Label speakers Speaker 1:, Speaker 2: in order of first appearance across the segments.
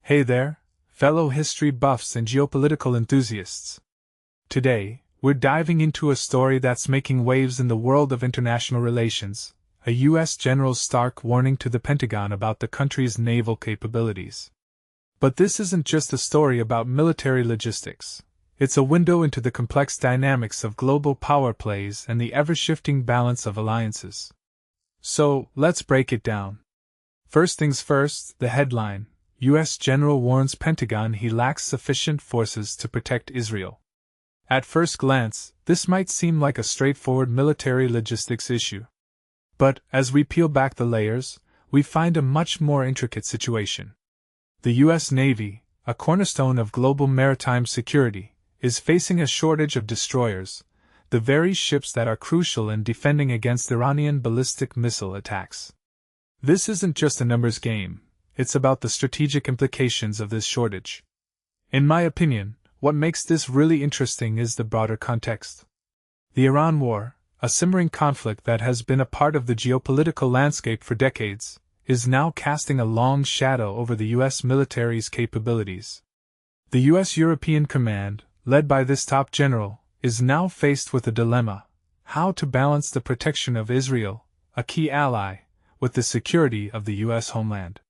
Speaker 1: Hey there, fellow history buffs and geopolitical enthusiasts. Today, we're diving into a story that's making waves in the world of international relations, a U.S. general's stark warning to the Pentagon about the country's naval capabilities. But this isn't just a story about military logistics. It's a window into the complex dynamics of global power plays and the ever-shifting balance of alliances. So, let's break it down. First things first, the headline. U.S. General warns Pentagon he lacks sufficient forces to protect Israel. At first glance, this might seem like a straightforward military logistics issue. But, as we peel back the layers, we find a much more intricate situation. The U.S. Navy, a cornerstone of global maritime security, is facing a shortage of destroyers, the very ships that are crucial in defending against Iranian ballistic missile attacks. This isn't just a numbers game. It's about the strategic implications of this shortage. In my opinion, what makes this really interesting is the broader context. The Iran War, a simmering conflict that has been a part of the geopolitical landscape for decades, is now casting a long shadow over the U.S. military's capabilities. The U.S. European Command, led by this top general, is now faced with a dilemma: how to balance the protection of Israel, a key ally, with the security of the U.S. homeland.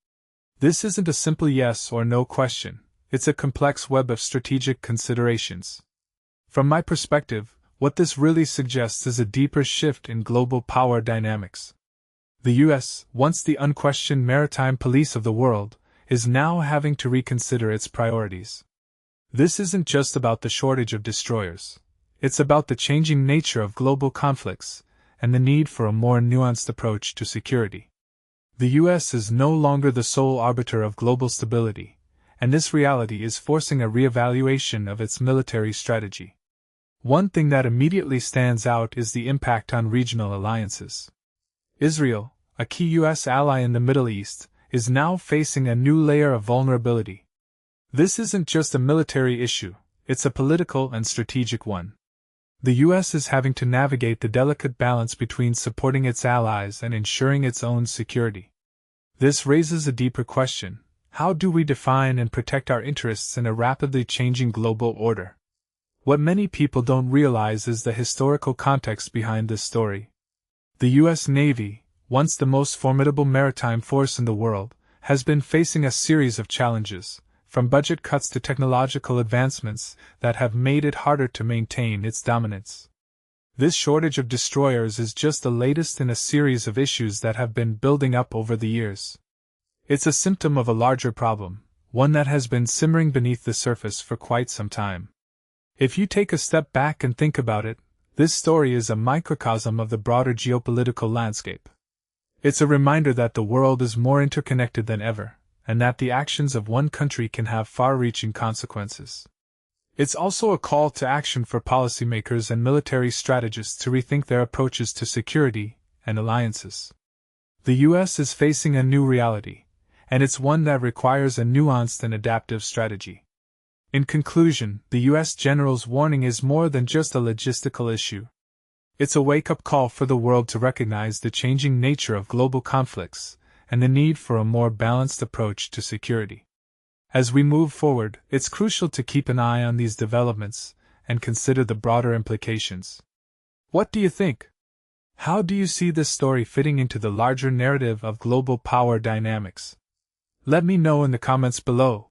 Speaker 1: This isn't a simple yes or no question, it's a complex web of strategic considerations. From my perspective, what this really suggests is a deeper shift in global power dynamics. The U.S., once the unquestioned maritime police of the world, is now having to reconsider its priorities. This isn't just about the shortage of destroyers. It's about the changing nature of global conflicts and the need for a more nuanced approach to security. The U.S. is no longer the sole arbiter of global stability, and this reality is forcing a reevaluation of its military strategy. One thing that immediately stands out is the impact on regional alliances. Israel, a key U.S. ally in the Middle East, is now facing a new layer of vulnerability. This isn't just a military issue, it's a political and strategic one. The U.S. is having to navigate the delicate balance between supporting its allies and ensuring its own security. This raises a deeper question: how do we define and protect our interests in a rapidly changing global order? What many people don't realize is the historical context behind this story. The U.S. Navy, once the most formidable maritime force in the world, has been facing a series of challenges, from budget cuts to technological advancements that have made it harder to maintain its dominance. This shortage of destroyers is just the latest in a series of issues that have been building up over the years. It's a symptom of a larger problem, one that has been simmering beneath the surface for quite some time. If you take a step back and think about it, this story is a microcosm of the broader geopolitical landscape. It's a reminder that the world is more interconnected than ever, and that the actions of one country can have far-reaching consequences. It's also a call to action for policymakers and military strategists to rethink their approaches to security and alliances. The U.S. is facing a new reality, and it's one that requires a nuanced and adaptive strategy. In conclusion, the U.S. general's warning is more than just a logistical issue. It's a wake-up call for the world to recognize the changing nature of global conflicts and the need for a more balanced approach to security. As we move forward, it's crucial to keep an eye on these developments and consider the broader implications. What do you think? How do you see this story fitting into the larger narrative of global power dynamics? Let me know in the comments below.